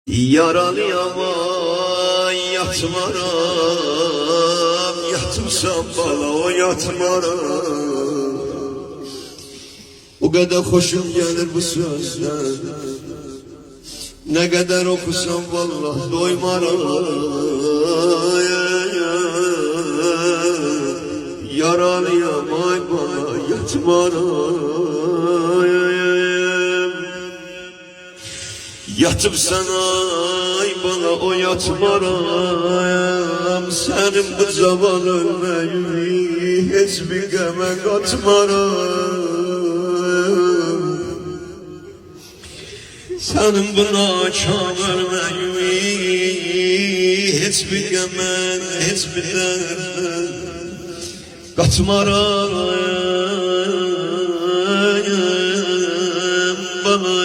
Yaralıyam yatmaram, yatmışam bala o yatmaram. O kadar hoşum gelir bu sözler, ne kadar okusam vallahi doymaram. Yaralıyam ay bala yatmaram. Yatıp sana ay bana o yatmaram. Senin bu zaman ölmeyi hiçbir geme katmaram. Senin bu naçan ölmeyi hiçbir geme, hiçbir dert katmaram. Bana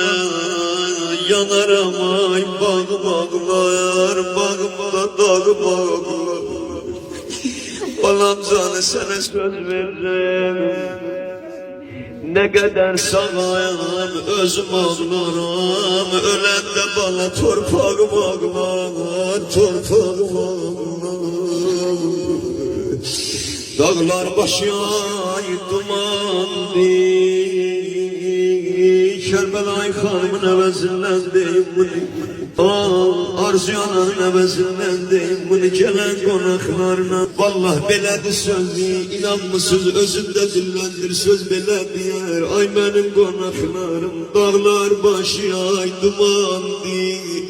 yanarım ay bağ bağlar, bağımda dağ bağlar. Balam canı sana söz veririm, ne kadar sağayım özüm ağlarım. Ölen de bana torpak bağlar, torpak bağlar. Dağlar başı ay dumandı, Kerbelay Hanım'ın evezinden deyim bunu. Arzu Ana'nın evezinden deyim bunu. Gelen konaklarına vallahi belədir sözü, inanmısınız özünde dillendir söz belədir. Ay benim konaklarım dağlar başı ay dumandı,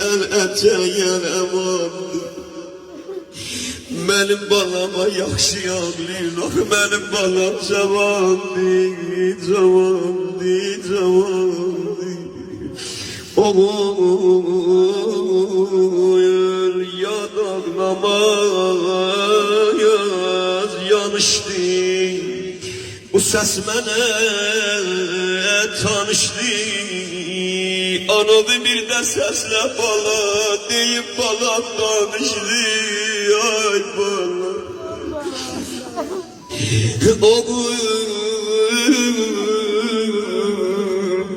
el eteyen emandı. Benim balama yaxşı ağlayın, ah benim balam cavandı, cavandı, cavandı. Oğul yad ağlamayız yanıştı. Bu ses mənə tanıştı. Anadı bir de sesle bala deyip bala danıştı. Ay bala oğul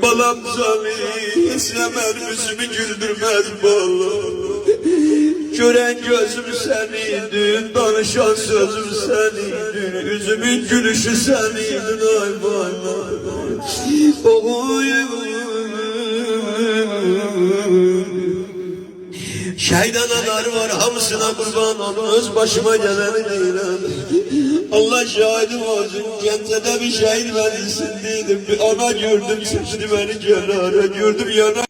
balam canı sever yüzümü güldürmez bala. Gören gözüm seniydin, danışan sözüm seniydin, yüzümün gülüşü seniydin. Ay bala oğul şeydanalar var hamısına kurban olun, öz başıma geleni değilim. Allah şahidim olsun, kendine bir şehir verilsin dedim. Bir ana gördüm, seçti beni kenara, gördüm yana.